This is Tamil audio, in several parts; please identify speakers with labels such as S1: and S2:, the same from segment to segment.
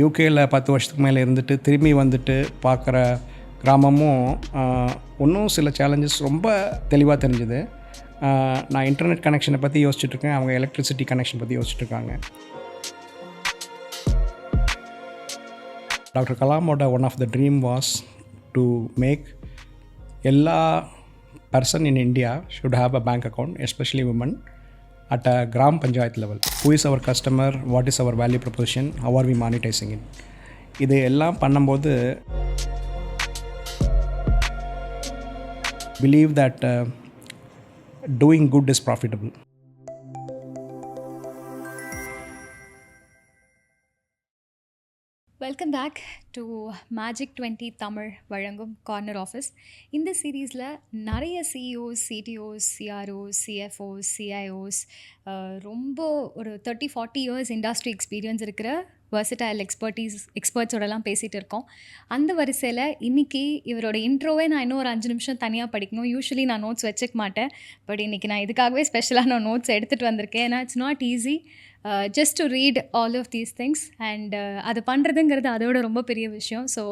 S1: யூகேயில் 10 வருஷத்துக்கு மேலே இருந்துட்டு திரும்பி வந்துட்டு பார்க்குற கிராமமும் இன்னும் சில சேலஞ்சஸ் ரொம்ப தெளிவாக தெரிஞ்சுது. நான் இன்டர்நெட் கனெக்ஷனை பற்றி யோசிச்சுட்ருக்கேன், அவங்க எலக்ட்ரிசிட்டி கனெக்ஷன் பற்றி யோசிச்சுட்ருக்காங்க. டாக்டர் கலாமோட one of the dream was to make எல்லா person in India should have a bank account, especially women, at a gram panchayat level. Who is our customer, what is our value proposition, how are we monetizing it? இது எல்லாம் பண்ணும்போது believe that doing good is profitable.
S2: Welcome back to magic 20 Tamil வழங்கும் கார்னர் ஆஃபீஸ். இந்த சீரீஸில் நிறைய சிஇஓஸ், சிடிஓஸ், சிஆர்ஓஸ், சிஎஃப்ஓஸ், சிஐஓஸ், ரொம்ப ஒரு 30-40 இயர்ஸ் இண்டஸ்ட்ரி எக்ஸ்பீரியன்ஸ் இருக்கிற வெர்சடைல் எக்ஸ்பர்ட்ஸோடலாம் பேசிகிட்டு இருக்கோம். அந்த வரிசையில் இன்றைக்கி இவரோட இன்ட்ரோவே நான் இன்னும் ஒரு 5 நிமிஷம் தனியாக படிக்கணும். யூஸ்வலி நான் நோட்ஸ் வச்சுக்க மாட்டேன், பட் இன்றைக்கி நான் இதுக்காகவே ஸ்பெஷலாக நான் நோட்ஸ் எடுத்துகிட்டு வந்திருக்கேன். ஏன்னா it's not easy just to read all of these things and அது பண்ணுறதுங்கிறது அதோட ரொம்ப பெரிய விஷயம். So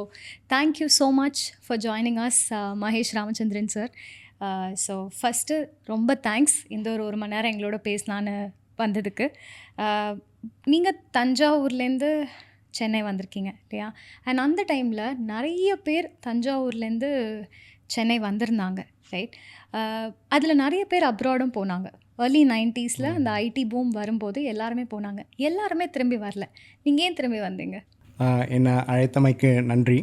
S2: thank you so much for joining us Mahesh Ramachandran sir. So first ரொம்ப தேங்க்ஸ் இந்த ஒரு மணி நேரம் எங்களோட பேசலான்னு வந்ததுக்கு. நீங்கள் தஞ்சாவூர்லேருந்து சென்னை வந்திருக்கீங்க இல்லையா? அண்ட் அந்த டைமில் நிறைய பேர் தஞ்சாவூர்லேருந்து சென்னை வந்திருந்தாங்க, ரைட்? அதில் நிறைய பேர் அப்ராடும் போனாங்க. ஏர்லி 90s அந்த ஐடி பூம் வரும்போது எல்லாருமே போனாங்க, எல்லாருமே திரும்பி வரல. நீங்கள் ஏன் திரும்பி வந்தீங்க?
S1: என்னை அழைத்தமைக்கு நன்றி.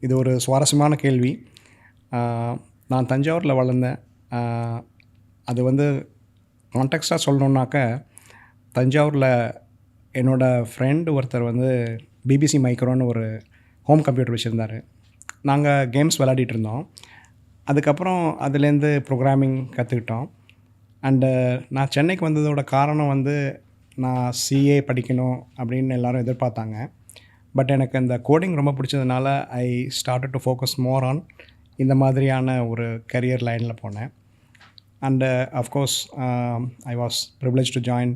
S1: இது ஒரு சுவாரஸ்யமான கேள்வி. நான் தஞ்சாவூரில் வளர்ந்தேன். அது கான்டெக்ஸ்டாக சொல்லணுன்னாக்க, தஞ்சாவூரில் என்னோடய ஃப்ரெண்டு ஒருத்தர் பிபிசி மைக்ரோன்னு ஒரு ஹோம் கம்ப்யூட்டர் வச்சுருந்தார். நாங்கள் கேம்ஸ் விளையாடிட்டு இருந்தோம். அதுக்கப்புறம் அதுலேருந்து ப்ரோக்ராமிங் கற்றுக்கிட்டோம். அண்டு நான் சென்னைக்கு வந்ததோட காரணம் நான் சிஏ படிக்கணும் அப்படின்னு எல்லோரும் எதிர்பார்த்தாங்க. பட் எனக்கு இந்த கோடிங் ரொம்ப பிடிச்சதுனால I started to focus more on இந்த மாதிரியான ஒரு கரியர் லைனில் போனேன். And of course I was privilege to join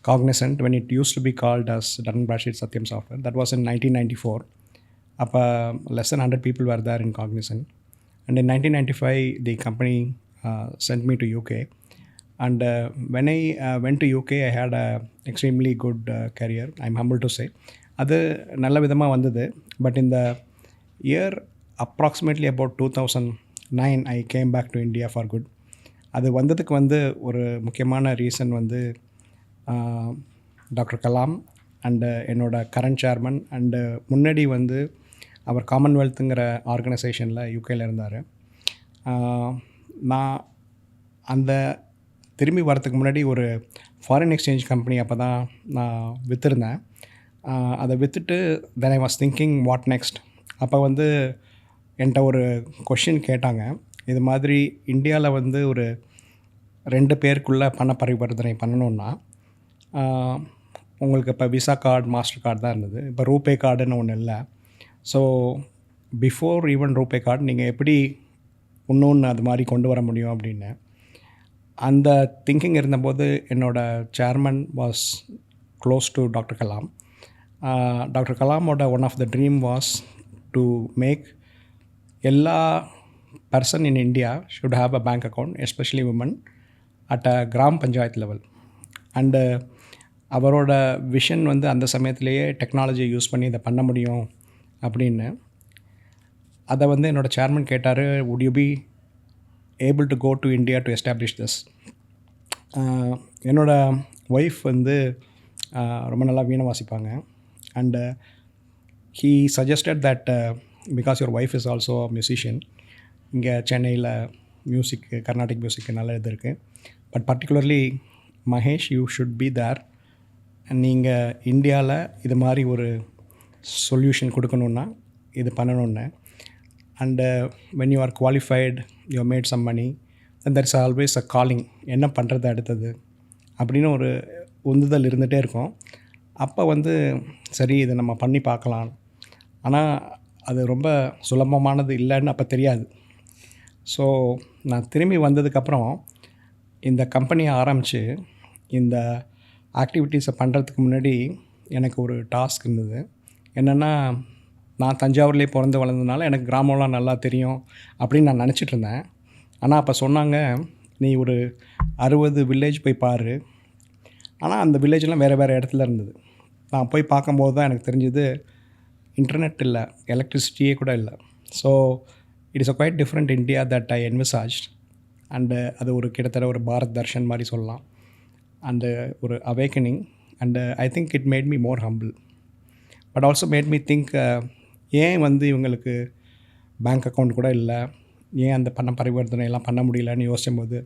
S1: Cognizant when it used to be called as Dun & Bradstreet Satyam Software. That was in 1994. அப்போ less than 100 people were there in Cognizant. And in 1995, the company sent me to UK. And when I went to UK, I had a extremely good career, I'm humble to say. அது நல்ல விதமாக வந்தது. But in the year approximately about 2009, I came back to India for good. அது வந்ததுக்கு ஒரு முக்கியமான ரீசன் டாக்டர் கலாம் அண்டு என்னோட கரண்ட் சேர்மன் அண்டு முன்னாடி அவர் காமன்வெல்த்துங்கிற ஆர்கனைசேஷனில் யூகேயில் இருந்தார். நான் அந்த திரும்பி வரத்துக்கு முன்னாடி ஒரு ஃபாரின் எக்ஸ்சேஞ்ச் கம்பெனி அப்போ தான் நான் விற்றுருந்தேன். அதை விற்றுட்டு then I was thinking what next. அப்போ என்கிட்ட ஒரு கொஷின் கேட்டாங்க. இது மாதிரி இந்தியாவில் ஒரு 2 பேருக்குள்ளே பண பரிவர்த்தனை பண்ணணுன்னா உங்களுக்கு இப்போ விசா கார்டு, மாஸ்டர் கார்டு தான் இருந்தது. இப்போ ரூபே கார்டுன்னு ஒன்று இல்லை. So before even RuPay card நீங்கள் எப்படி இன்னொன்று அது மாதிரி கொண்டு வர முடியும் அப்படின்னு அந்த திங்கிங் இருந்தபோது என்னோடய chairman was close to doctor Kalam. Doctor கலாமோட one of the dream was to make எல்லா person in India should have a bank account, especially women, at a gram panchayat level. And அவரோட விஷன் அந்த சமயத்திலேயே டெக்னாலஜியை யூஸ் பண்ணி இதை பண்ண முடியும் அப்படின்னு. அதை என்னோடய சேர்மன் கேட்டார், would you be able to go to India to establish this? என்னோடய ஒய்ஃப் ரொம்ப நல்லா வீணை வாசிப்பாங்க. And he suggested that because your wife is also a musician, இங்கே சென்னையில் மியூசிக், கர்நாடிக் மியூசிக் நல்ல இது இருக்குது. But particularly Mahesh, you should be there. நீங்கள் இந்தியாவில் இது மாதிரி ஒரு சொல்யூஷன் கொடுக்கணுன்னா இது பண்ணணுன்னு. And when you are qualified, you made some money, and that is always a calling. என்ன பண்ணுறது அடுத்தது அப்படின்னு ஒரு உந்துதல் இருந்துகிட்டே இருக்கும். அப்போ சரி இதை நம்ம பண்ணி பார்க்கலாம். ஆனால் அது ரொம்ப சுலபமானது இல்லைன்னு அப்போ தெரியாது. ஸோ நான் திரும்பி வந்ததுக்கப்புறம் இந்த கம்பெனியை ஆரம்பித்து இந்த ஆக்டிவிட்டீஸை பண்ணுறதுக்கு முன்னாடி எனக்கு ஒரு டாஸ்க் இருந்தது. என்னென்னா, நான் தஞ்சாவூர்லேயே பிறந்து வளர்ந்ததுனால எனக்கு கிராமம்லாம் நல்லா தெரியும் அப்படின்னு நான் நினச்சிட்டு இருந்தேன். ஆனால் அப்போ சொன்னாங்க, நீ ஒரு 60 வில்லேஜ் போய் பாரு. ஆனால் அந்த வில்லேஜ்லாம் வேறு வேறு இடத்துல இருந்தது. நான் போய் பார்க்கும்போது தான் எனக்கு தெரிஞ்சது, இன்டர்நெட் இல்லை, எலக்ட்ரிசிட்டியே கூட இல்லை. So it is a quite different India that I envisaged. And அது ஒரு கிட்டத்தட்ட ஒரு பாரத் தர்ஷன் மாதிரி சொல்லலாம். அண்டு ஒரு awakening. And I think it made me more humble. But also made me think, ஏன் வந்து இவங்களுக்கு பேங்க் அக்கௌண்ட் கூட இல்லை, ஏன் அந்த பண பரிவர்த்தனை எல்லாம் பண்ண முடியலன்னு யோசிக்கும்போது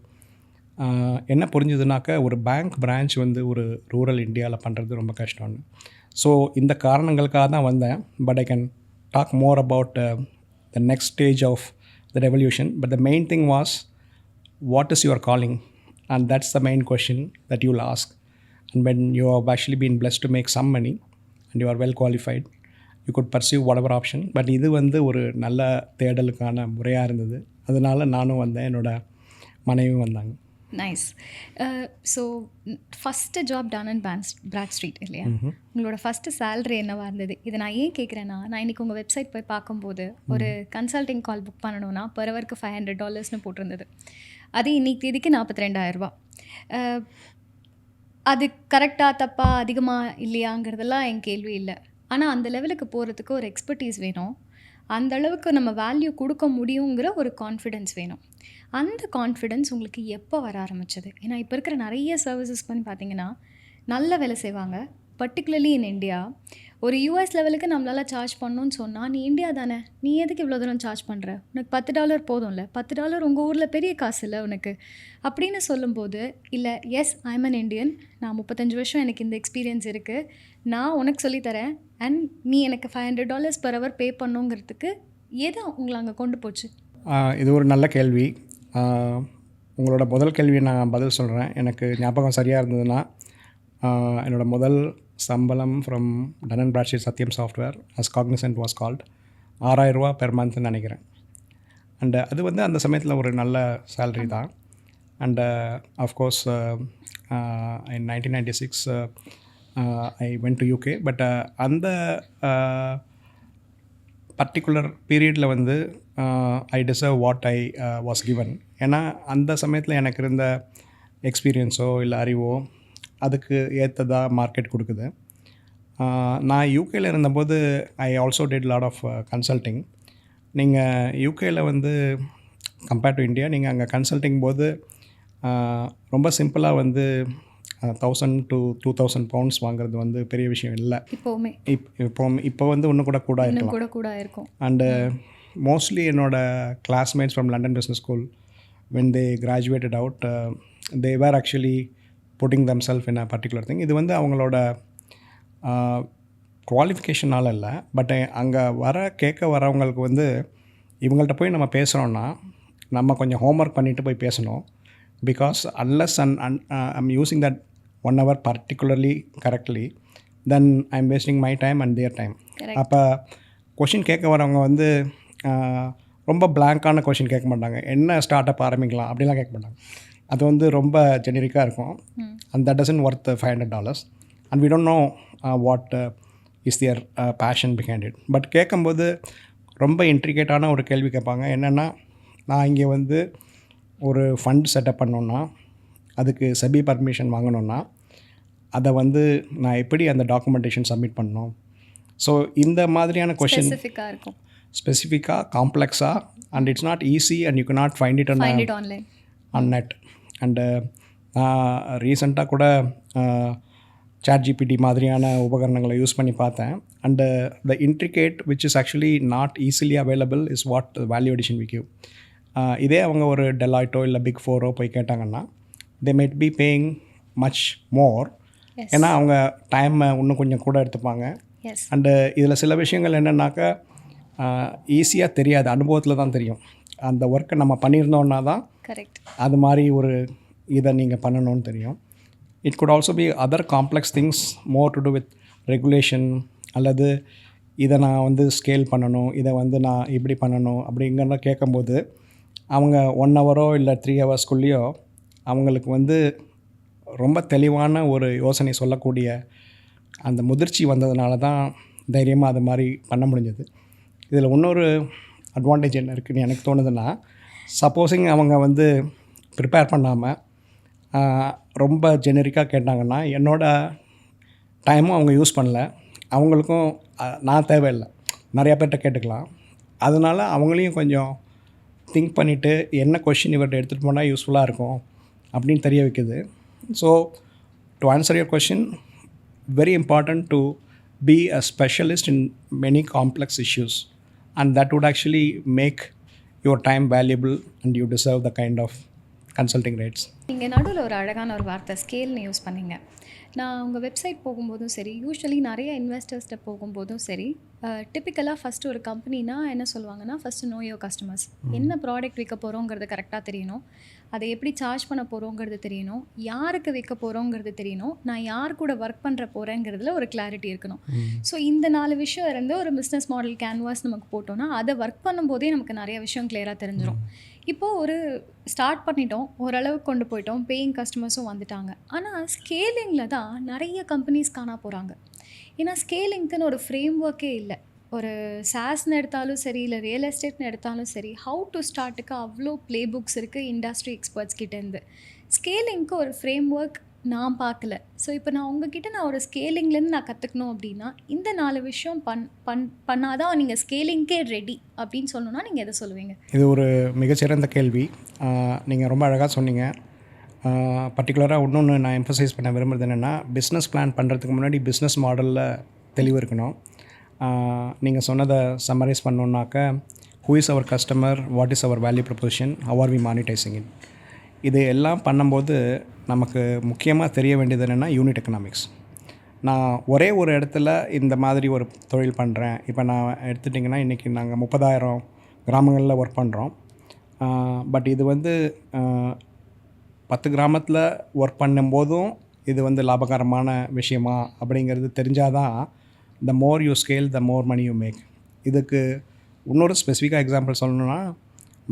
S1: என்ன புரிஞ்சுதுனாக்கா, ஒரு பேங்க் பிரான்ச் வந்து ஒரு ரூரல் இந்தியாவில் பண்ணுறது ரொம்ப கஷ்டம்னு. ஸோ இந்த காரணங்களுக்காக தான் வந்தேன். But I can talk more about the next stage of the revolution. But the main thing was, what is your calling? And that's the main question that you will ask. And when you have actually been blessed to make some money and you are well qualified, you could perceive whatever option. But இது வந்து ஒரு நல்ல தேடலுக்கான முறையாக இருந்தது. அதனால் நானும் வந்தேன், என்னோடய மனைவியும் வந்தாங்க.
S2: Nice. So first job done and Brad street இல்லையா? உங்களோட ஃபஸ்ட்டு சேலரி என்னவாக இருந்தது? இதை நான் ஏன் கேட்குறேன்னா, நான் இன்றைக்கி உங்கள் வெப்சைட் போய் பார்க்கும்போது ஒரு கன்சல்டிங் கால் புக் பண்ணணுன்னா பெர் ஹவருக்கு $500 போட்டிருந்தது. அது இன்றைக்கி தேதிக்கு 42,000 ரூபா. அது கரெக்டாக தப்பா அதிகமாக இல்லையாங்கிறதெல்லாம் என் கேள்வி இல்லை. ஆனால் அந்த லெவலுக்கு போகிறதுக்கு ஒரு எக்ஸ்பர்டீஸ் வேணும். அந்த அளவுக்கு நம்ம வேல்யூ கொடுக்க முடியுங்கிற ஒரு கான்ஃபிடென்ஸ் வேணும். அந்த கான்ஃபிடென்ஸ் உங்களுக்கு எப்போ வர ஆரம்பிச்சது? ஏன்னா இப்போ இருக்கிற நிறைய சர்வீசஸ் பண்ணி பார்த்தீங்கன்னா நல்ல வேலை செய்வாங்க. Particularly in India. ஒரு யூஎஸ் லெவலுக்கு நம்மளால் சார்ஜ் பண்ணணும்னு சொன்னால், நீ இந்தியா தானே, நீ எதுக்கு இவ்வளோ தூரம் சார்ஜ் பண்ணுற, உனக்கு $10 போதும்ல, $10 உங்கள் ஊரில் பெரிய காசு இல்லை உனக்கு அப்படின்னு சொல்லும்போது, இல்லை yes I am an Indian, நான் 35 வருஷம் எனக்கு இந்த எக்ஸ்பீரியன்ஸ் இருக்குது, நான் உனக்கு சொல்லித்தரேன், அண்ட் நீ எனக்கு $500 per hour பே பண்ணுங்கிறதுக்கு எதை உங்களை அங்கே கொண்டு போச்சு?
S1: இது ஒரு நல்ல கேள்வி. உங்களோட முதல் கேள்வியை நான் பதில் சொல்கிறேன். எனக்கு ஞாபகம் சரியாக இருந்ததுன்னா, என்னோடய முதல் சம்பளம் from Dun and Bradstreet Satyam Software as Cognizant was called $6,000 per மந்த்னு நினைக்கிறேன். அண்டு அது வந்து அந்த சமயத்தில் ஒரு நல்ல சேல்ரி தான். And of course in 1996 I went to UK. But அந்த பர்டிகுலர் பீரியடில் வந்து I deserve what I was given. ஏன்னா அந்த சமயத்தில் எனக்கு இருந்த எக்ஸ்பீரியன்ஸோ இல்லை அறிவோ அதுக்கு ஏற்றதாக மார்க்கெட் கொடுக்குது. நான் யூகேயில் இருந்தபோது I also did lot of consulting. நீங்கள் யூகேயில் வந்து கம்பேர்ட் டு இந்தியா, நீங்கள் அங்கே கன்சல்டிங் போது ரொம்ப சிம்பிளாக வந்து 1,000 to 2,000 pounds வாங்குறது வந்து பெரிய விஷயம் இல்லை. இப்போ வந்து இன்னும் கூட இருக்கும். அண்டு மோஸ்ட்லி என்னோடய classmates from London business school when they graduated out, they were actually putting themselves in a particular thing. இது வந்து அவங்களோட குவாலிஃபிகேஷனால் இல்லை, பட் அங்கே கேட்க வரவங்களுக்கு வந்து இவங்கள்ட்ட போய் நம்ம பேசுகிறோன்னா நம்ம கொஞ்சம் ஹோம்ஒர்க் பண்ணிவிட்டு போய் பேசணும். Because unless I'm using that 1 hour particularly correctly, then I'm wasting my time and their time. அப்போ கொஷின் கேட்க வரவங்க வந்து ரொம்ப பிளாங்கான கொஷின் கேட்க மாட்டாங்க. என்ன ஸ்டார்ட் அப் ஆரம்பிக்கலாம் அப்படிலாம் கேட்க மாட்டாங்க. அது வந்து ரொம்ப ஜெனரிக்காக இருக்கும். And that doesn't worth $500. And we don't know what is their passion behind it. But கேட்கும்போது ரொம்ப இன்ட்ரிகேட்டான ஒரு கேள்வி கேட்பாங்க. என்னென்னா, நான் இங்கே வந்து ஒரு ஃபண்ட் செட்டப் பண்ணோன்னா, அதுக்கு செபி பர்மிஷன் வாங்கணுன்னா, அதை வந்து நான் எப்படி அந்த டாக்குமெண்டேஷன் சப்மிட் பண்ணணும். ஸோ இந்த மாதிரியான கொஷின்
S2: இருக்கும்,
S1: ஸ்பெசிஃபிக்காக, காம்ப்ளெக்ஸாக, and it's not easy and you cannot find it on net. And நான் ரீசெண்டாக கூட ChatGPT மாதிரியான உபகரணங்களை யூஸ் பண்ணி பார்த்தேன். And the intricate which is actually not easily available is what value addition we give. இதே அவங்க ஒரு டெலாய்ட்டோ இல்லை பிக் ஃபோரோ போய் கேட்டாங்கன்னா, they might be paying much more. ஏன்னா அவங்க டைமை இன்னும் கொஞ்சம் கூட எடுத்துப்பாங்க. அண்டு இதில் சில விஷயங்கள் என்னென்னாக்கா ஈஸியாக தெரியாது, அனுபவத்தில் தான் தெரியும். அந்த ஒர்க்கை நம்ம பண்ணியிருந்தோன்னா தான்
S2: கரெக்ட்
S1: அது மாதிரி ஒரு இதை நீங்கள் பண்ணணும்னு தெரியும். It could also be other complex things more to do with regulation, அல்லது இதை நான் வந்து ஸ்கேல் பண்ணணும், இதை வந்து நான் இப்படி பண்ணணும் அப்படிங்கிற கேட்கும்போது அவங்க 1 hour இல்லை 3 hours அவங்களுக்கு வந்து ரொம்ப தெளிவான ஒரு யோசனை சொல்லக்கூடிய அந்த முதிர்ச்சி வந்ததுனால தான் தைரியமாக அது மாதிரி பண்ண முடிஞ்சது. இதில் இன்னொரு அட்வான்டேஜ் என்ன இருக்குதுன்னு எனக்கு தோணுதுன்னா, சப்போஸிங் அவங்க வந்து ப்ரிப்பேர் பண்ணாமல் ரொம்ப ஜெனரிக்காக கேட்டாங்கன்னா என்னோடய டைமும் அவங்க யூஸ் பண்ணல, அவங்களுக்கும் நான் தேவையில்லை, நிறையா பேர்கிட்ட கேட்டுக்கலாம். அதனால் அவங்களையும் கொஞ்சம் திங்க் பண்ணிவிட்டு என்ன கொஷின் இவர்கிட்ட எடுத்துகிட்டு போனால் யூஸ்ஃபுல்லாக இருக்கும் அப்படின்னு தெரிய வைக்குது. So to answer your question, very important to be a specialist in many complex issues, and that would actually make your time valuable and you deserve the kind of consulting rates.
S2: நீங்கள் நடுவில் ஒரு அழகான ஒரு வார்த்தை ஸ்கேல்னு யூஸ் பண்ணீங்க. நான் உங்கள் வெப்சைட் போகும்போதும் சரி, யூஸ்வலி நிறைய இன்வெஸ்டர்ஸ்கிட்ட போகும்போதும் சரி, டிப்பிக்கலாக ஃபஸ்ட்டு ஒரு கம்பெனினா என்ன சொல்லுவாங்கன்னா, ஃபஸ்ட்டு நோ யோர் கஸ்டமர்ஸ். என்ன ப்ராடக்ட் விற்க போகிறோங்கிறது கரெக்டாக தெரியணும், அதை எப்படி சார்ஜ் பண்ண போகிறோங்கிறது தெரியணும், யாருக்கு விற்க போகிறோங்கிறது தெரியணும், நான் யார் கூட ஒர்க் பண்ணுற போகிறேங்கிறதுல ஒரு கிளாரிட்டி இருக்கணும். ஸோ இந்த 4 விஷயம் இருந்து ஒரு பிஸ்னஸ் மாடல் கேன்வாஸ் நமக்கு போட்டோன்னா அதை ஒர்க் பண்ணும்போதே நமக்கு நிறைய விஷயம் கிளியராக தெரிஞ்சிடும். இப்போது ஒரு ஸ்டார்ட் பண்ணிட்டோம், ஓரளவுக்கு கொண்டு போயிட்டோம், பேயிங் கஸ்டமர்ஸும் வந்துட்டாங்க. ஆனால் ஸ்கேலிங்கில் தான் நிறைய கம்பெனிஸ் காணா போகிறாங்க. ஏன்னா ஸ்கேலிங்க்குன்னு ஒரு ஃப்ரேம் ஒர்க்கே இல்லை. ஒரு சாஸ்ன்னு எடுத்தாலும் சரி, இல்லை ரியல் எஸ்டேட்னு எடுத்தாலும் சரி, ஹவு டு ஸ்டார்ட்டுக்கு அவ்வளோ ப்ளே புக்ஸ் இருக்குது இண்டஸ்ட்ரி எக்ஸ்பர்ட்ஸ் கிட்டேருந்து. ஸ்கேலிங்க்கு ஒரு ஃப்ரேம் ஒர்க் நான் பார்க்கல. ஸோ இப்போ நான் உங்ககிட்ட நான் ஒரு ஸ்கேலிங்லேருந்து நான் கற்றுக்கணும் அப்படின்னா இந்த 4 விஷயம் பண்ணாதான் நீங்கள் ஸ்கேலிங்க்கே ரெடி அப்படின்னு சொல்லணும்னா நீங்கள் எதை சொல்லுவீங்க?
S1: இது ஒரு மிகச்சிறந்த கேள்வி. நீங்கள் ரொம்ப அழகாக சொன்னீங்க. பர்டிகுலராக இன்னொன்று நான் எம்ஃபசைஸ் பண்ண விரும்புகிறது என்னென்னா, பிஸ்னஸ் பிளான் பண்ணுறதுக்கு முன்னாடி பிஸ்னஸ் மாடலில் தெளிவு இருக்கணும். நீங்கள் சொன்னதை சம்மரைஸ் பண்ணோன்னாக்க, who is our customer, what is our value proposition, how are we monetising it. இது எல்லாம் பண்ணும்போது நமக்கு முக்கியமாக தெரிய வேண்டியது என்னென்னா யூனிட் எக்கனாமிக்ஸ். நான் ஒரே ஒரு இடத்துல இந்த மாதிரி ஒரு தொழில் பண்ணுறேன். இப்போ நான் எடுத்துட்டிங்கன்னா இன்றைக்கி நாங்கள் 30,000 கிராமங்களில் ஒர்க் பண்ணுறோம். பட் இது வந்து 10 கிராமத்தில் ஒர்க் பண்ணும்போதும் இது வந்து லாபகரமான விஷயமா அப்படிங்கிறது தெரிஞ்சால் தான் the more you scale, the more money you make. இதுக்கு இன்னொரு ஸ்பெசிஃபிக்காக எக்ஸாம்பிள் சொல்லணுன்னா,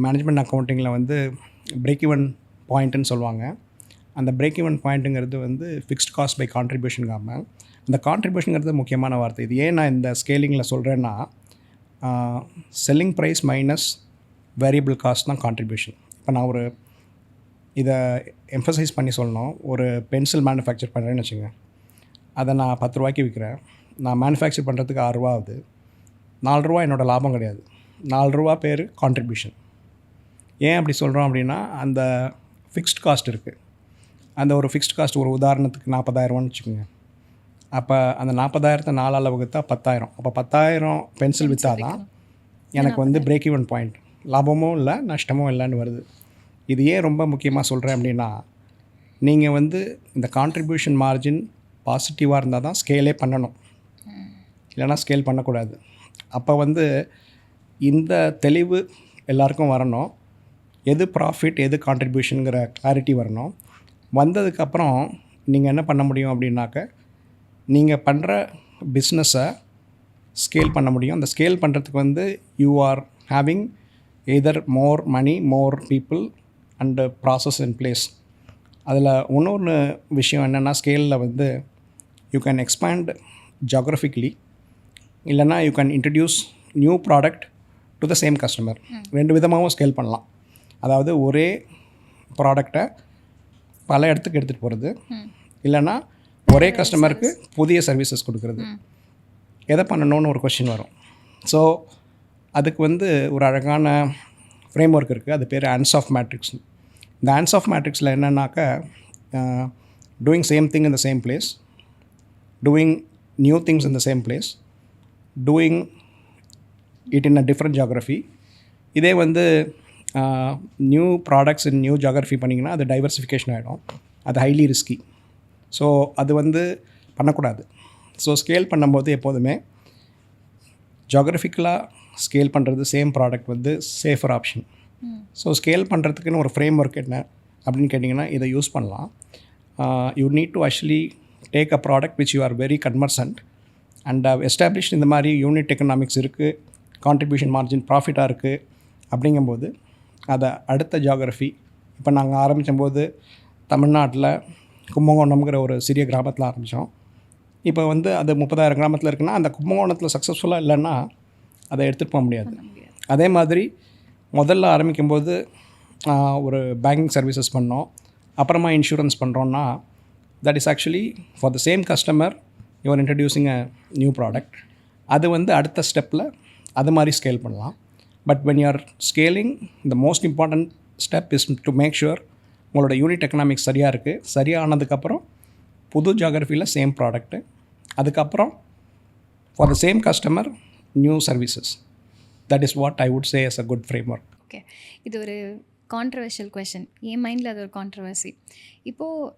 S1: மேனேஜ்மெண்ட் அக்கௌண்டிங்கில் வந்து பிரேக் ஈவன் பாயிண்ட்டுன்னு சொல்லுவாங்க. அந்த பிரேக் ஈவன் பாயிண்ட்டுங்கிறது வந்து ஃபிக்ஸ்ட் காஸ்ட் பை கான்ட்ரிபியூஷனுக்காம, அந்த கான்ட்ரிபியூஷனுங்கிறது முக்கியமான வார்த்தை. இது ஏன் நான் இந்த ஸ்கேலிங்கில் சொல்கிறேன்னா, selling price minus variable cost தான் கான்ட்ரிபியூஷன். இப்போ நான் ஒரு இதை எம்ஃபசைஸ் பண்ணி சொல்லணும். ஒரு பென்சில் மேனுஃபேக்சர் பண்ணுறேன்னு வச்சுங்க, அதை நான் 10 ரூபாய்க்கு விற்கிறேன். நான் மேனுஃபேக்சர் பண்ணுறதுக்கு 6 ரூபா ஆகுது. 4 ரூபா என்னோடய லாபம் கிடையாது. 4 ரூபா பேர் கான்ட்ரிபியூஷன். ஏன் அப்படி சொல்கிறோம் அப்படின்னா, அந்த ஃபிக்ஸ்ட் காஸ்ட் இருக்குது. அந்த ஒரு ஃபிக்ஸ்ட் காஸ்ட், ஒரு உதாரணத்துக்கு 40,000 வச்சுக்கோங்க. அப்போ அந்த 40,000 4ஆல் வகுத்தா 10,000. அப்போ 10,000 பென்சில் விற்றா தான் எனக்கு வந்து பிரேக் ஈவன் பாயிண்ட். லாபமும் இல்லை, நஷ்டமும் இல்லைன்னு வருது. இது ஏன் ரொம்ப முக்கியமாக சொல்கிறேன் அப்படின்னா, நீங்கள் வந்து இந்த கான்ட்ரிபியூஷன் மார்ஜின் பாசிட்டிவாக இருந்தால் தான் ஸ்கேலே பண்ணணும், இல்லைனா ஸ்கேல் பண்ணக்கூடாது. அப்போ வந்து இந்த தெளிவு எல்லாருக்கும் வரணும். எது ப்ராஃபிட், எது கான்ட்ரிபியூஷனுங்கிற கிளாரிட்டி வரணும். வந்ததுக்கப்புறம் நீங்கள் என்ன பண்ண முடியும் அப்படின்னாக்க, நீங்கள் பண்ணுற பிஸ்னஸை ஸ்கேல் பண்ண முடியும். அந்த ஸ்கேல் பண்ணுறதுக்கு வந்து you are having either more money, more people and process in place. அதில் இன்னொன்று விஷயம் என்னென்னா, ஸ்கேலில் வந்து யூ கேன் எக்ஸ்பேண்ட் ஜியோக்ராஃபிக்கலி, இல்லைனா you can introduce new product to the same customer. 2 விதமாகவும் ஸ்கேல் பண்ணலாம். அதாவது ஒரே ப்ராடக்டை பல இடத்துக்கு எடுத்துகிட்டு போகிறது, இல்லைனா ஒரே கஸ்டமருக்கு புதிய சர்வீசஸ் கொடுக்குறது. எதை பண்ணணும்னு ஒரு கொஸ்டின் வரும். ஸோ அதுக்கு வந்து ஒரு அழகான ஃப்ரேம் ஒர்க் இருக்குது. அது பேர் ஆன்ஸ் ஆஃப் மேட்ரிக்ஸ். இந்த ஆன்ஸ் ஆஃப் மேட்ரிக்ஸில் என்னென்னாக்கா, doing same thing in the same place, doing new things in the same place, doing it in a different geography. இதே வந்து new products in new geography பண்ணிங்கன்னா அது டைவர்சிஃபிகேஷன் ஆகிடும். அது ஹைலி ரிஸ்கி. ஸோ அது வந்து பண்ணக்கூடாது. ஸோ ஸ்கேல் பண்ணும்போது எப்போதுமே ஜியோக்ரஃபிக்கலாக ஸ்கேல் பண்ணுறது சேம் ப்ராடக்ட் வந்து சேஃபர் ஆப்ஷன். ஸோ ஸ்கேல் பண்ணுறதுக்குன்னு ஒரு ஃப்ரேம் ஒர்க் என்ன அப்படின்னு கேட்டிங்கன்னா இதை யூஸ் பண்ணலாம். You need to actually take a product which you are very conversant and established. இந்த மாதிரி யூனிட் எக்கனாமிக்ஸ் இருக்குது, கான்ட்ரிபியூஷன் மார்ஜின் ப்ராஃபிட்டாக இருக்குது. அப்படிங்கும்போது அதை அடுத்த ஜியோக்ரஃபி, இப்போ நாங்கள் ஆரம்பித்தபோது தமிழ்நாட்டில் கும்பகோணம்ங்கிற ஒரு சிறிய கிராமத்தில் ஆரம்பித்தோம். இப்போ வந்து அது 30,000 கிராமத்தில் இருக்குன்னா அந்த கும்பகோணத்தில் சக்ஸஸ்ஃபுல்லாக இல்லைன்னா அதை எடுத்துகிட்டு போக முடியாது. அதே மாதிரி முதல்ல ஆரம்பிக்கும்போது ஒரு பேங்கிங் சர்வீசஸ் பண்ணோம், அப்புறமா இன்சூரன்ஸ் பண்ணுறோன்னா that is actually for the same customer you're introducing a new product. அது வந்து அடுத்த ஸ்டெப்பில் அது மாதிரி ஸ்கேல் பண்ணலாம். But when you're scaling the most important step is to make sure உங்களோட யூனிட் எக்கனாமிக்ஸ் சரியாக இருக்குது. சரியானதுக்கப்புறம் புது ஜியாகிரஃபியில் சேம் ப்ராடக்ட்டு, அதுக்கப்புறம் for the same customer new services. That is what I would say as a good framework.
S2: Okay, இது ஒரு கான்ட்ரவர்ஷியல் கொஷின். என் மைண்டில் அது ஒரு கான்ட்ரவர்சி. இப்போது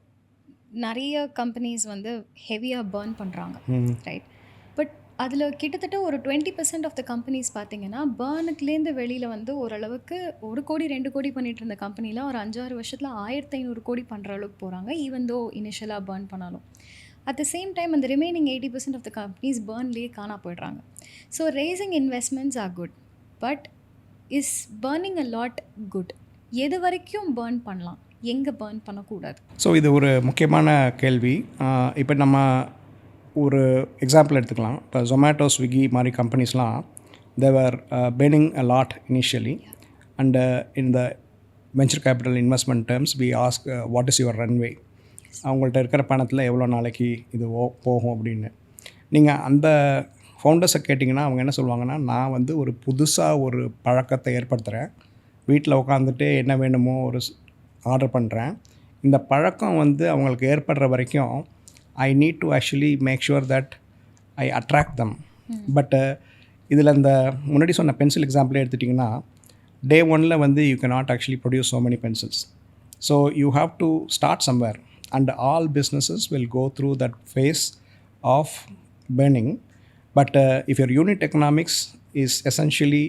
S2: நிறைய கம்பெனிஸ் வந்து ஹெவியாக பர்ன் பண்ணுறாங்க, ரைட்? பட் அதில் கிட்டத்தட்ட ஒரு 20% ஆஃப் த கம்பெனிஸ் பார்த்தீங்கன்னா பர்னுக்குலேருந்து வெளியில் வந்து ஓரளவுக்கு 1 கோடி 2 கோடி பண்ணிகிட்டு இருந்த கம்பெனியில் ஒரு 5-6 வருஷத்தில் 1500 கோடி பண்ணுற அளவுக்கு போகிறாங்க, ஈவன் தோ இனிஷியலாக பர்ன் பண்ணாலும். அட் த சேம் டைம் அந்த ரிமைனிங் 80% ஆஃப் த கம்பெனிஸ் பர்ன்லேயே காணா போயிடுறாங்க. So raising investments are good, but is burning a lot good? எது வரைக்கும் பர்ன் பண்ணலாம், எங்கே பர்ன் பண்ணக்கூடாது?
S1: ஸோ இது ஒரு முக்கியமான கேள்வி. இப்போ நம்ம ஒரு எக்ஸாம்பிள் எடுத்துக்கலாம். இப்போ ஜொமேட்டோ, ஸ்விக்கி மாதிரி கம்பெனிஸ்லாம் தேவர் burning a lot initially, and in the venture capital investment terms we ask what is your runway, அவங்கள்ட்ட இருக்கிற பணத்தில் எவ்வளோ நாளைக்கு இது போகும் அப்படின்னு. நீங்கள் அந்த ஃபவுண்டர்ஸை கேட்டிங்கன்னா அவங்க என்ன சொல்லுவாங்கன்னா, நான் வந்து ஒரு புதுசாக ஒரு பழக்கத்தை ஏற்படுத்துகிறேன், வீட்டில் உட்காந்துட்டு என்ன வேணுமோ ஒரு ஆர்டர் பண்ணுறேன், இந்த பழக்கம் வந்து அவங்களுக்கு ஏற்படுற வரைக்கும் I need to actually make sure that I attract them. But இதில் இந்த முன்னாடி சொன்ன பென்சில் எக்ஸாம்பிளே எடுத்துட்டிங்கன்னா, டே ஒனில் வந்து you can not actually produce so many pencils. So you have to start somewhere, and all businesses will go through that phase of burning. But if your unit economics is essentially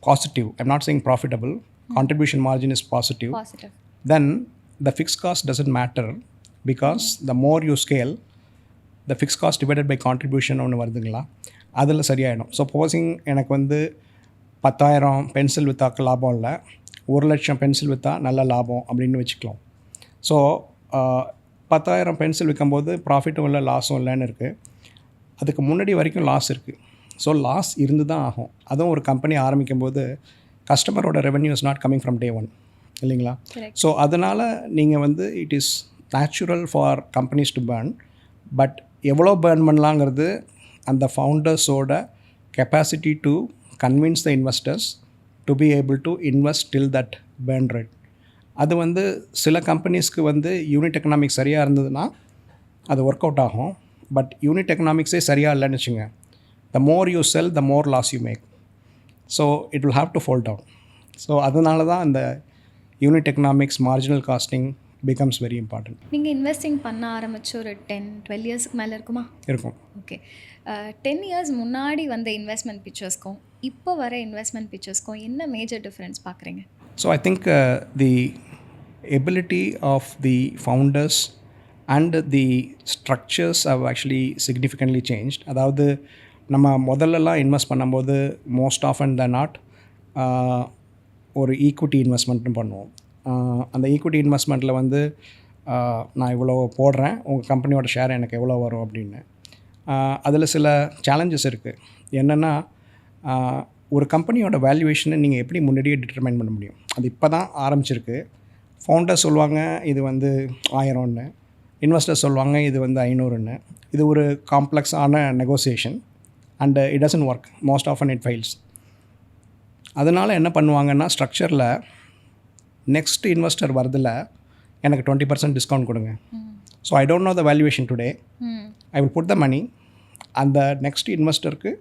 S1: positive, I'm not saying profitable, contribution margin is positive, then the fixed cost doesn't matter, because the more you scale, the fixed cost divided by contribution ஒன்று வருதுங்களா, அதில் சரியாயிடும். ஸோ போசிங் எனக்கு வந்து 10,000 பென்சில் விற்றாக்க லாபம் இல்லை, 1,00,000 பென்சில் விற்றா நல்ல லாபம் அப்படின்னு வச்சுக்கலாம். ஸோ 10,000 பென்சில் விற்கும்போது ப்ராஃபிட்டும் இல்லை லாஸும் இல்லைன்னு இருக்குது. அதுக்கு முன்னாடி வரைக்கும் லாஸ் இருக்குது. ஸோ லாஸ் இருந்து தான் ஆகும். அதுவும் ஒரு கம்பெனி ஆரம்பிக்கும் போது கஸ்டமரோட revenue is not coming from day one, இல்லைங்களா? ஸோ அதனால் நீங்கள் வந்து it is natural for companies to burn. But எவ்வளோ பேர்ன் பண்ணலாங்கிறது அந்த ஃபவுண்டர்ஸோட capacity to convince the investors to be able to invest till that burn rate. அது வந்து சில கம்பெனிஸ்க்கு வந்து யூனிட் எக்கனாமிக்ஸ் சரியாக இருந்ததுன்னா அது ஒர்க் அவுட் ஆகும். பட் யூனிட் எக்கனாமிக்ஸே சரியாக இல்லைன்னு வச்சுங்க, the more you sell, the more loss you make. So it will have to fall down. So அதனால தான் இந்த unit economics, marginal costing becomes very important.
S2: நீங்கள் இன்வெஸ்டிங் பண்ண ஆரம்பிச்சு ஒரு 10-12 இயர்ஸ்க்கு மேலே இருக்குமா?
S1: இருக்கும்.
S2: ஓகே, 10 இயர்ஸ் முன்னாடி வந்த இன்வெஸ்ட்மெண்ட் பிக்சர்ஸ்க்கும் இப்போ வர இன்வெஸ்ட்மெண்ட் பிக்சர்ஸ்க்கும் என்ன மேஜர் டிஃப்ரென்ஸ் பார்க்குறீங்க?
S1: So I think the ability of the founders and the structures have actually significantly changed. அதாவது நம்ம முதல்லலாம் இன்வெஸ்ட் பண்ணும்போது மோஸ்ட் ஆஃபன் த நாட் ஒரு ஈக்விட்டி இன்வெஸ்ட்மெண்ட்னு பண்ணுவோம். அந்த ஈக்விட்டி இன்வெஸ்ட்மெண்ட்டில் வந்து நான் இவ்வளோ போடுறேன், உங்கள் கம்பெனியோட ஷேர் எனக்கு எவ்வளோ வரும் அப்படின்னு. அதில் சில சேலஞ்சஸ் இருக்குது. என்னென்னா, ஒரு கம்பெனியோட வேல்யூவேஷனை நீங்கள் எப்படி முன்னாடியே டிட்டர்மைன் பண்ண முடியும்? அது இப்போ தான் ஆரம்பிச்சிருக்கு. ஃபவுண்டர் சொல்லுவாங்க இது வந்து 1000ன்னு, இன்வெஸ்டர் சொல்லுவாங்க இது வந்து 500ன்னு. இது ஒரு காம்ப்ளெக்ஸான negotiation, and it doesn't work. Most often it fails. அதனால் என்ன பண்ணுவாங்கன்னா, ஸ்ட்ரக்சரில் நெக்ஸ்ட் இன்வெஸ்டர் வரதில் எனக்கு 20% டிஸ்கவுண்ட் கொடுங்க. So I don't know the valuation today, I will put the money, அந்த நெக்ஸ்ட் இன்வெஸ்டருக்கு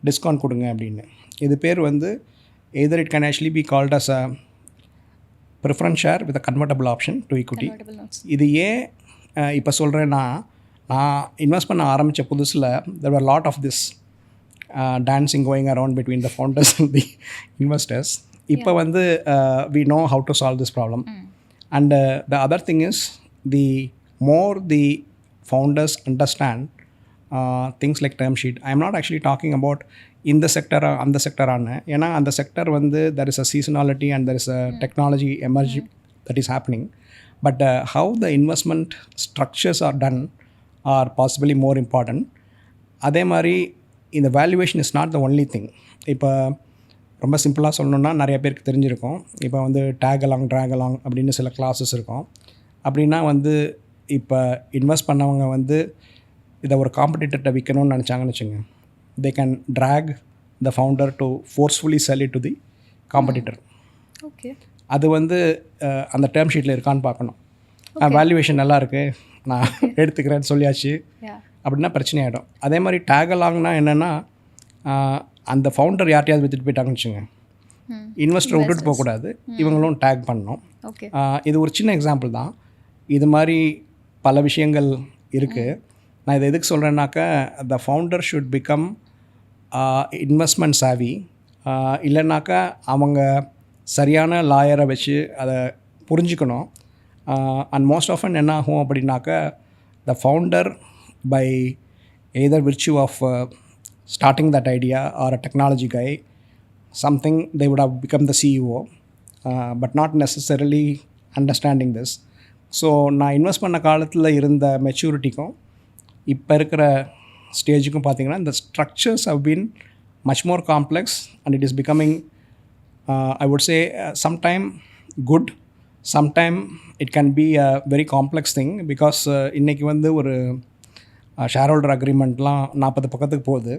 S1: டிஸ்கவுண்ட் கொடுங்க அப்படின்னு. இது பேர் வந்து either it can actually be called as a preference share with a convertible option to equity. இது ஏன் இப்போ சொல்கிறேன்னா, நான் இன்வெஸ்ட் பண்ண ஆரம்பித்த புதுசில் there were a lot of this dancing going around between the founders and the investors. இப்போ வந்து we know how to solve this problem. And the other thing is, the more the founders understand things like term sheet. I am not actually talking about இந்த செக்டர் அந்த செக்டரான, ஏன்னா அந்த செக்டர் வந்து there is a seasonality and there is a technology emerging that is happening. But how the investment structures are done or possibly more important. அதே மாதிரி இந்த valuation is not the only thing. இப்போ ரொம்ப சிம்பிளாக சொல்லணுன்னா நிறைய பேருக்கு தெரிஞ்சிருக்கும். இப்போ வந்து டேக் அலாங் ட்ராக் அலாங் அப்படின்னு சில கிளாஸஸ் இருக்கும். அப்படின்னா வந்து இப்போ இன்வெஸ்ட் பண்ணவங்க வந்து இதை ஒரு காம்படிட்டர்கிட்ட விற்கணும்னு நினச்சாங்கன்னு வச்சுங்க, they can drag the founder to forcefully sell it to the competitor.
S2: Okay,
S1: அது வந்து அந்த டேர்ம் ஷீட்டில் இருக்கான்னு பார்க்கணும். வேல்யூவேஷன் நல்லா இருக்குது, நான் எடுத்துக்கிறேன்னு சொல்லியாச்சு அப்படின்னா பிரச்சனை ஆகிடும். அதே மாதிரி டேக் அலாங்னா என்னென்னா, அந்த ஃபவுண்டர் யார்ட்டையாவது விற்றுட்டு போயிட்டாங்கன்னு வச்சுங்க, இன்வெஸ்டர் விட்டுட்டு போகக்கூடாது, இவங்களும் டேக் பண்ணணும். இது ஒரு சின்ன எக்ஸாம்பிள் தான். இது மாதிரி பல விஷயங்கள் இருக்குது. நான் இதை எதுக்கு சொல்கிறேன்னாக்கா, the founder should become investment savvy. இல்லைனாக்கா அவங்க சரியான லாயரை வச்சு அதை புரிஞ்சுக்கணும். அண்ட் மோஸ்ட் ஆஃபன் என்ன ஆகும் அப்படின்னாக்கா, the founder by either virtue of starting that idea or a technology guy, something they would have become the CEO, but not necessarily understanding this. So நான் இன்வெஸ்ட் பண்ண காலத்தில் இருந்த மெச்சூரிட்டிக்கும் இப்போ இருக்கிற ஸ்டேஜுக்கும் பார்த்தீங்கன்னா, இந்த structures have been much more complex and it is becoming, I would say, sometime good, sometime it can be a very complex thing. Because இன்றைக்கி வந்து ஒரு ஷேர் ஹோல்டர் அக்ரிமெண்ட்லாம் 40 பக்கத்துக்கு போகுது.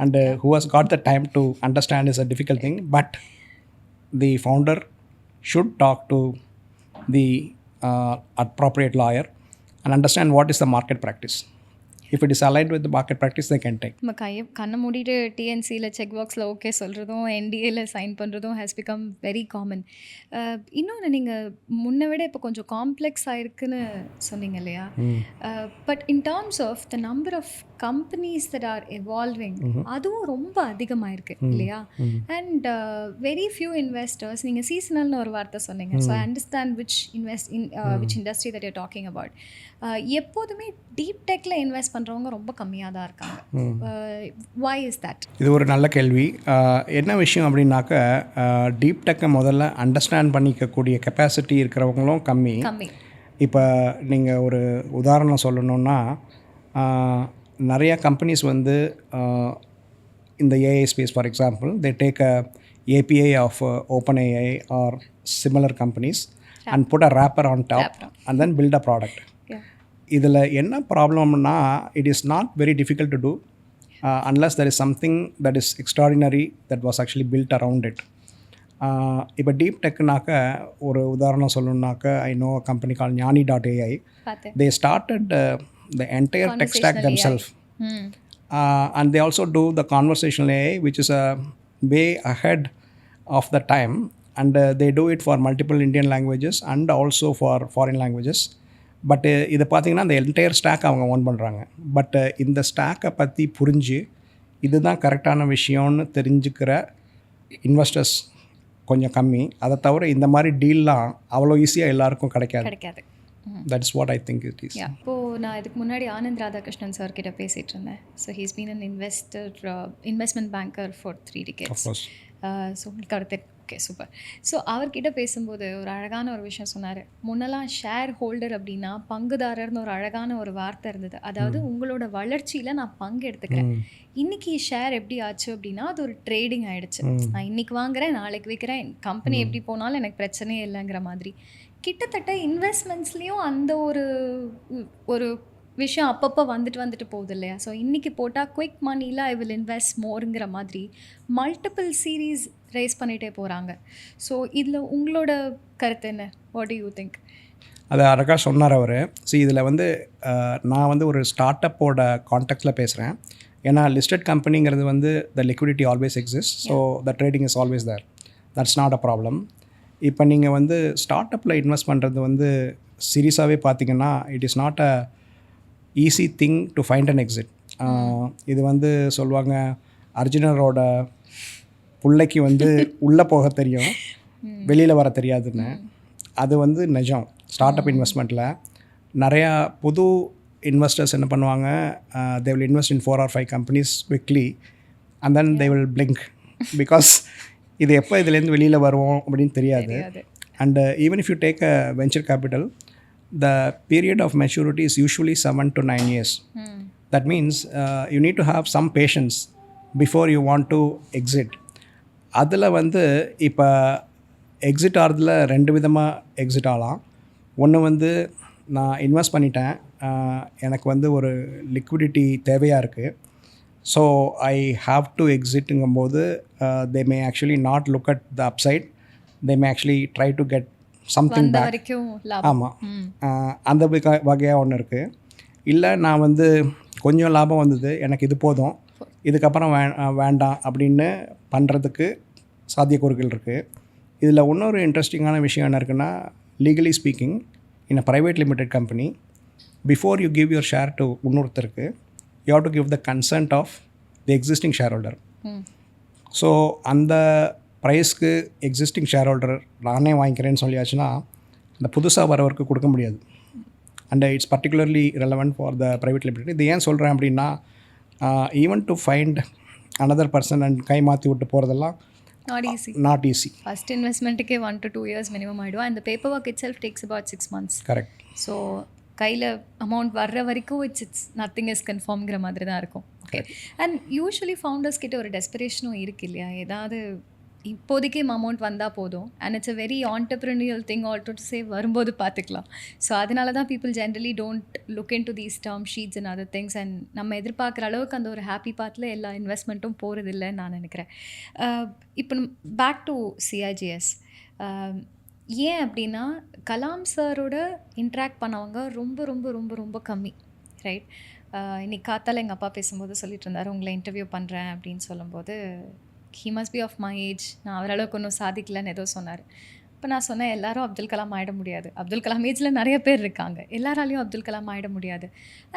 S1: And who has got the time to understand is a difficult thing. But the founder should talk to the appropriate lawyer and understand what is the market practice. If it is aligned with the market practice, they can take.
S2: நம்ம கண்ணை மூடிட்டு டிஎன்சியில் செக் பாக்ஸில் ஓகே சொல்கிறதும் என்டிஏல சைன் பண்ணுறதும் ஹேஸ் பிகம் வெரி காமன். இன்னொன்று, நீங்கள் முன்னை விட இப்போ கொஞ்சம் காம்ப்ளெக்ஸ் ஆகிருக்குன்னு சொன்னீங்க இல்லையா? But in terms of the number of companies that are evolving, அதுவும் ரொம்ப அதிகமாகிருக்கு இல்லையா? அண்ட் வெரி ஃபியூ இன்வெஸ்டர்ஸ், நீங்கள் சீசனல்னு ஒரு வார்த்தை சொன்னீங்க. So I understand which industry that you're talking about. எப்போதுமே டீப் டெக்கில் இன்வெஸ்ட் பண்ணுறவங்க ரொம்ப கம்மியாக தான் இருக்காங்க. why is that?
S1: இது ஒரு நல்ல கேள்வி. என்ன விஷயம் அப்படின்னாக்க, டீப் டெக்கை முதல்ல அண்டர்ஸ்டாண்ட் பண்ணிக்கக்கூடிய கெப்பாசிட்டி இருக்கிறவங்களும் கம்மி. இப்போ நீங்கள் ஒரு உதாரணம் சொல்லணுன்னா, நிறைய கம்பெனிஸ் வந்து இந்த AI space, for example, they take a API of OpenAI or similar companies and put a wrapper on top and then build a product. இதில் என்ன ப்ராப்ளம்னா, it is not very difficult to do unless there is something that is extraordinary that was actually built around it. இப்போ டீப் டெக்னாக்க ஒரு உதாரணம் சொல்லணுன்னாக்க, I know a company call Gnani ai. they started the entire tech stack themselves, and they also do the conversational AI, which is a way ahead of the time, and they do it for multiple Indian languages and also for foreign languages. பட்டு இதை பார்த்திங்கன்னா அந்த என்டையர் ஸ்டாக் அவங்க ஓன் பண்ணுறாங்க. பட் இந்த ஸ்டாக்கை பற்றி புரிஞ்சு இதுதான் கரெக்டான விஷயம்னு தெரிஞ்சுக்கிற இன்வெஸ்டர்ஸ் கொஞ்சம் கம்மி. அதை தவிர இந்த மாதிரி டீல்லாம் அவ்வளோ ஈஸியாக எல்லாருக்கும் கிடைக்காது. That is what I think it is.
S2: இப்போது நான் இதுக்கு முன்னாடி ஆனந்த் ராதாகிருஷ்ணன் சார் கிட்ட பேசிகிட்டு இருந்தேன். So he's been an investment banker for 3 decades. So உங்களுக்கு அடுத்த ஓகே, சூப்பர். ஸோ அவர்கிட்ட பேசும்போது ஒரு அழகான ஒரு விஷயம் சொன்னார். முன்னெல்லாம் ஷேர் ஹோல்டர் அப்படின்னா பங்குதாரர்னு ஒரு அழகான ஒரு வார்த்தை இருந்தது. அதாவது உங்களோட வளர்ச்சியில் நான் பங்கு எடுத்துக்கிறேன். இன்றைக்கி ஷேர் எப்படி ஆச்சு அப்படின்னா, அது ஒரு ட்ரேடிங் ஆகிடுச்சு. நான் இன்றைக்கி வாங்குகிறேன், நாளைக்கு விற்கிறேன், கம்பெனி எப்படி போனாலும் எனக்கு பிரச்சனையே இல்லைங்கிற மாதிரி. கிட்டத்தட்ட இன்வெஸ்ட்மெண்ட்ஸ்லேயும் அந்த ஒரு விஷயம் அப்பப்போ வந்துட்டு போகுது இல்லையா? ஸோ இன்றைக்கி போட்டால் குயிக் மணியில் ஐ வில் இன்வெஸ்ட் மோருங்கிற மாதிரி மல்டிபிள் சீரீஸ் ரைஸ் பண்ணிகிட்டே போகிறாங்க. ஸோ இதில் உங்களோட கருத்து என்ன? What to you think?
S1: அதை அழகாக சொன்னார் அவர். ஸோ இதில் வந்து நான் வந்து ஒரு ஸ்டார்ட் அப்போட கான்டெக்ட்டில் பேசுகிறேன். ஏன்னா லிஸ்டட் கம்பெனிங்கிறது வந்து the liquidity always exist. So the trading is always there. That's not a problem. இப்போ நீங்கள் வந்து ஸ்டார்ட் அப்பில் இன்வெஸ்ட் பண்ணுறது வந்து சீரியஸாகவே பார்த்தீங்கன்னா, it is not a easy thing to find an exit. இது வந்து சொல்லுவாங்க, அர்ஜுனரோட பிள்ளைக்கு வந்து உள்ளே போக தெரியும், வெளியில் வர தெரியாதுன்னு. அது வந்து நிஜம். ஸ்டார்ட் அப் இன்வெஸ்ட்மெண்ட்டில் நிறையா புது இன்வெஸ்டர்ஸ் என்ன பண்ணுவாங்க, they will invest in 4 or 5 companies quickly and then they will blink because இது எப்போ இதுலேருந்து வெளியில் வருவோம் அப்படின்னு தெரியாது. And even if you take a venture capital, the period of maturity is usually 7 to 9 years. That means you need to have some patience before you want to exit. அதில் வந்து இப்போ எக்ஸிட் ஆகிறதுல 2 விதமாக எக்ஸிட் ஆகலாம். ஒன்று வந்து நான் இன்வெஸ்ட் பண்ணிட்டேன், எனக்கு வந்து ஒரு லிக்விடிட்டி தேவையாக இருக்குது, ஸோ ஐ ஹாவ் டு எக்ஸிட்டுங்கும்போது they may actually not look at the upside, they may actually try to get something back. ஆமாம், அந்த வகையாக ஒன்று இருக்குது. இல்லை நான் வந்து கொஞ்சம் லாபம் வந்தது, எனக்கு இது போதும், இதுக்கப்புறம் வேண்டாம் அப்படின்னு பண்ணுறதுக்கு சாத்தியக்கூறுகள் இருக்குது. இதில் இன்னொரு இன்ட்ரெஸ்டிங்கான விஷயம் என்ன இருக்குன்னா, legally speaking in a private limited company, before you give your share to இன்னொருத்தருக்கு, you have to give the consent of the existing share holder. So அந்த ப்ரைஸ்க்கு எக்ஸிஸ்டிங் ஷேர் ஹோல்டர் நானே வாங்கிக்கிறேன்னு சொல்லியாச்சுன்னா அந்த புதுசாக வரவருக்கு கொடுக்க முடியாது. And it's particularly relevant for the private limited. இது ஏன் சொல்கிறேன் அப்படின்னா, even to find another person and கை மாற்றி விட்டு போகிறதெல்லாம் நாட் ஈஸி.
S2: ஃபர்ஸ்ட் இன்வெஸ்ட்மெண்ட்டுக்கே 1 to 2 years மினிமம் ஆகிடும். அந்த paper work itself takes about 6 months.
S1: Correct.
S2: So கையில் அமௌண்ட் வர்ற வரைக்கும் இட்ஸ் நத்திங் இஸ் கன்ஃபார்ம்ங்கிற மாதிரி தான் இருக்கும். ஓகே. அண்ட் யூஸ்வலி ஃபவுண்டர்ஸ் கிட்ட ஒரு டெஸ்பிரேஷனும் இருக்குது இல்லையா, ஏதாவது இப்போதைக்கு அமௌண்ட் வந்தால் போதும். And it's a very entrepreneurial thing also to save, வரும்போது பார்த்துக்கலாம். ஸோ அதனால தான் people generally don't look into these term sheets and other things. And நம்ம எதிர்பார்க்குற அளவுக்கு அந்த ஒரு ஹாப்பி பாத்தில் எல்லா இன்வெஸ்ட்மெண்ட்டும் போகிறதில்லைன்னு நான் நினைக்கிறேன். இப்போ பேக் டு சிஐஜிஎஸ். ஏன் அப்படின்னா, கலாம் சாரோட இன்ட்ராக்ட் பண்ணவங்க ரொம்ப ரொம்ப ரொம்ப ரொம்ப கம்மி, ரைட்? இன்னைக்கு காத்தால் எங்கள் அப்பா பேசும்போது சொல்லிட்டு இருந்தார், உங்களை இன்டர்வியூ பண்ணுறேன் அப்படின்னு சொல்லும்போது, he must be of my age, நான் அவரளவுக்கு ஒன்றும் சாதிக்கலன்னு ஏதோ சொன்னார். இப்போ நான் சொன்னேன், எல்லாரும் அப்துல் கலாம் ஆகிட முடியாது. அப்துல் கலாம் ஏஜில் நிறைய பேர் இருக்காங்க, எல்லாராலையும் அப்துல் கலாம் ஆகிட முடியாது.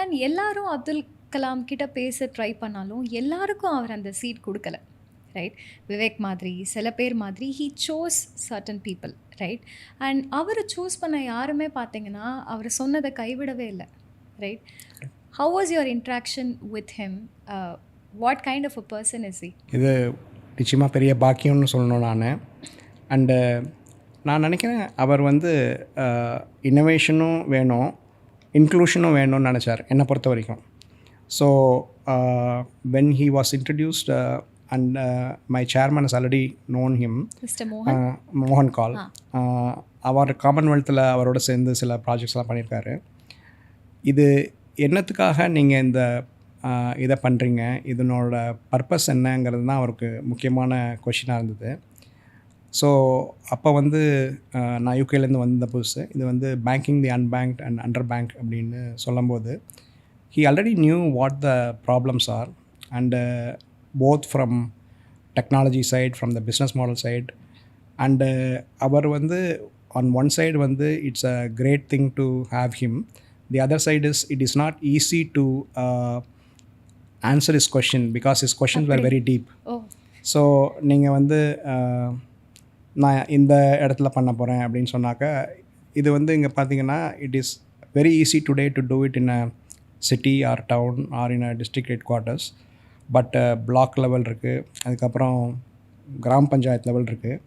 S2: அண்ட் எல்லாரும் அப்துல் கலாம் கிட்ட பேச ட்ரை பண்ணாலும் எல்லாருக்கும் அவர் அந்த சீட் கொடுக்கல, ரைட்? விவேக் மாதிரி, சில பேர் மாதிரி he chose certain people, right? And அவர் சூஸ் பண்ண யாருமே பார்த்தீங்கன்னா அவர் சொன்னதை கைவிடவே இல்லை, right? How was your interaction with him? What kind of a person is he?
S1: இது நிச்சயமாக பெரிய பாக்கியம்னு சொல்லணும் நான். அண்டு நான் நினைக்கிறேன் அவர் வந்து இன்னோவேஷனும் வேணும், இன்க்ளூஷனும் வேணும்னு நினச்சார் என்னை பொறுத்த வரைக்கும். So when he was introduced and my chairman has already known him,
S2: Mr. Mohan.
S1: Mohan Kaul. அவர் காமன்வெல்த்தில் அவரோட சேர்ந்து சில ப்ராஜெக்ட்ஸ்லாம் பண்ணியிருக்காரு. இது என்னத்துக்காக நீங்கள் இந்த இதை பண்ணுறீங்க, இதனோட பர்பஸ் என்னங்கிறது தான் அவருக்கு முக்கியமான கொஷினாக இருந்தது. ஸோ அப்போ வந்து நான் யூகேலேருந்து வந்த புதுசு, இது வந்து banking the unbanked and under bank அப்படின்னு சொல்லும்போது, he already knew what the problems are, and both from technology side, from the business model side, and அவர் வந்து on one side வந்து it's a great thing to have him, the other side is it is not easy to answer his question because his questions were very deep. So நீங்கள் வந்து நான் இந்த இடத்துல பண்ண போகிறேன் அப்படின்னு சொன்னாக்க, இது வந்து இங்கே பார்த்தீங்கன்னா it is very easy today to do it in a city or town or in a district headquarters. But block level இருக்குது, அதுக்கப்புறம் கிராம் பஞ்சாயத்து லெவல் இருக்குது.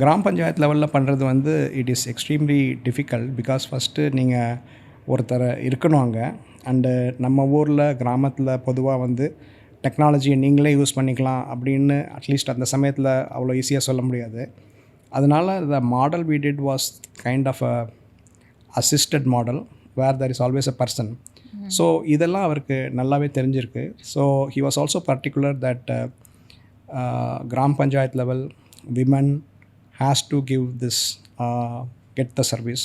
S1: கிராம் பஞ்சாயத்து லெவலில் பண்ணுறது வந்து it is extremely difficult because first நீங்கள் ஒருத்தரை இருக்கணும் அங்கே. அண்டு நம்ம ஊரில் கிராமத்தில் பொதுவாக வந்து டெக்னாலஜியை நீங்களே யூஸ் பண்ணிக்கலாம் அப்படின்னு அட்லீஸ்ட் அந்த சமயத்தில் அவ்வளோ ஈஸியாக சொல்ல முடியாது. அதனால் த model we did was kind of a assisted model where there is always a person. So இதெல்லாம் அவருக்கு நல்லாவே தெரிஞ்சிருக்கு. So he was also particular that gram panchayat level women has to give this get the service.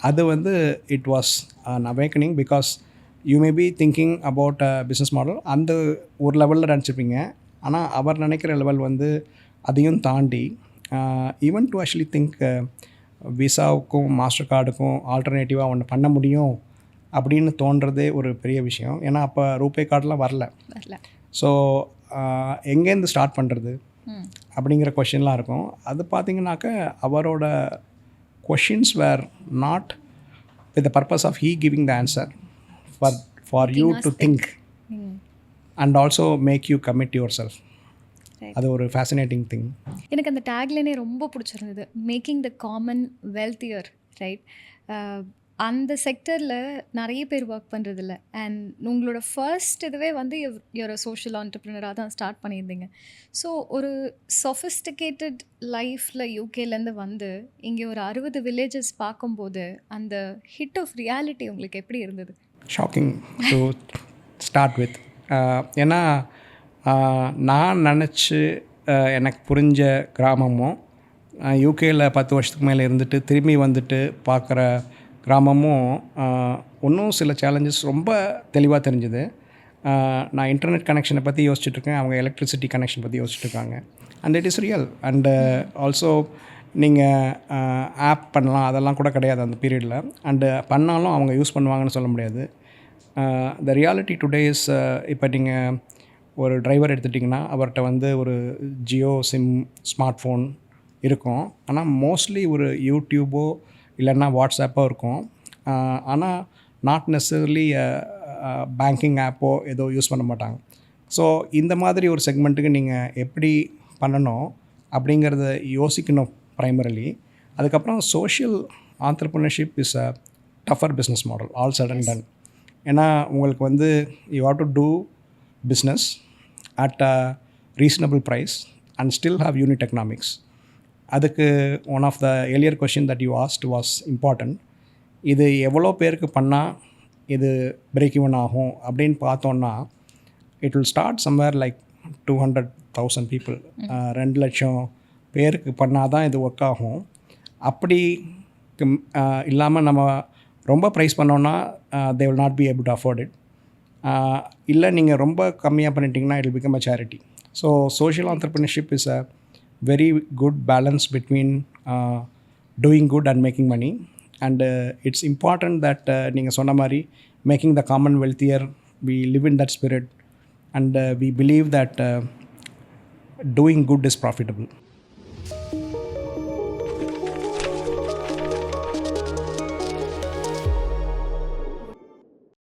S1: அது வந்து it was an awakening because you may be thinking about a business model, அந்த ஒரு லெவலில் நினச்சிருப்பீங்க. ஆனால் அவர் நினைக்கிற லெவல் வந்து அதையும் தாண்டி ஈவன் டு ஆக்சுவலி திங்க் விசாவுக்கும் மாஸ்டர் கார்டுக்கும் ஆல்டர்னேட்டிவாக ஒன்று பண்ண முடியும் அப்படின்னு தோன்றதே ஒரு பெரிய விஷயம். ஏன்னா அப்போ ரூபே கார்டெலாம் வரல. ஸோ எங்கேருந்து ஸ்டார்ட் பண்ணுறது அப்படிங்கிற கொஷின்லாம் இருக்கும். அது பார்த்திங்கனாக்க அவரோட questions were not with the purpose of he giving the answer for you to think and also make you commit yourself. அது ஒரு ஃபேசினேட்டிங் திங்.
S2: எனக்கு அந்த டேக்லைனே ரொம்ப பிடிச்சிருந்தது, making the common wealthier, right? அந்த செக்டரில் நிறைய பேர் ஒர்க் பண்ணுறதில்ல. அண்ட் உங்களோட ஃபர்ஸ்ட் இதுவே வந்து யூர் சோஷியல் ஆண்டர்ப்ரினராக தான் ஸ்டார்ட் பண்ணியிருந்தீங்க. ஸோ ஒரு சொஃபிஸ்டிகேட்டட் லைஃப்பில் யூகேலேருந்து வந்து இங்கே ஒரு 60 வில்லேஜஸ் பார்க்கும்போது அந்த ஹிட் ஆஃப் ரியாலிட்டி உங்களுக்கு எப்படி இருந்தது?
S1: Shocking to start with. ஏன்னா நான் நினச்சி எனக்கு புரிஞ்ச கிராமமும் யூகேயில் 10 வருஷத்துக்கு மேலே இருந்துட்டு திரும்பி வந்துட்டு பார்க்குற கிராமமும் இன்னும் சில சேலஞ்சஸ் ரொம்ப தெளிவாக தெரிஞ்சுது. நான் இன்டர்நெட் கனெக்ஷனை பற்றி யோசிச்சுட்ருக்கேன், அவங்க எலக்ட்ரிசிட்டி கனெக்ஷன் பற்றி யோசிச்சுட்ருக்காங்க. And it is real. And also நீங்கள் ஆப் பண்ணலாம், அதெல்லாம் கூட கிடையாது அந்த பீரியடில். அண்டு பண்ணாலும் அவங்க யூஸ் பண்ணுவாங்கன்னு சொல்ல முடியாது. த ரியாலிட்டி டுடே இஸ், இப்போ நீங்கள் ஒரு டிரைவர் எடுத்துட்டிங்கன்னா அவர்கிட்ட வந்து ஒரு ஜியோ சிம் ஸ்மார்ட் ஃபோன் இருக்கும். ஆனால் மோஸ்ட்லி ஒரு யூடியூபோ இல்லைன்னா வாட்ஸ்அப்போ இருக்கும். ஆனால் நாட் நெசசரிலி பேங்கிங் ஆப்போ ஏதோ யூஸ் பண்ண மாட்டாங்க. ஸோ இந்த மாதிரி ஒரு செக்மெண்ட்டுக்கு நீங்கள் எப்படி பண்ணணும் அப்படிங்கிறத யோசிக்கணும் ப்ரைமரலி. அதுக்கப்புறம் social entrepreneurship is a tougher business model, all such and done. ஏன்னா உங்களுக்கு வந்து you have to do business at a reasonable price and still have unit economics. அதுக்கு one of the earlier question that you asked was important. இது எவ்வளோ பேருக்கு பண்ணால் இது பிரேக் ஈவன் ஆகும் அப்படின்னு பார்த்தோன்னா, it will start somewhere like 200,000 people. 2 லட்சம் பேருக்கு பண்ணால் தான் இது ஒர்க் ஆகும். அப்படி இல்லாமல் நம்ம ரொம்ப ப்ரைஸ் பண்ணோன்னா they will not be able to afford it. இல்லை நீங்கள் ரொம்ப கம்மியாக பண்ணிட்டீங்கன்னா it will become a charity. So social entrepreneurship is a very good balance between doing good and making money. And it's important that நீங்கள் சொன்ன மாதிரி making the common wealthier, we live in that spirit and we believe that doing good is profitable.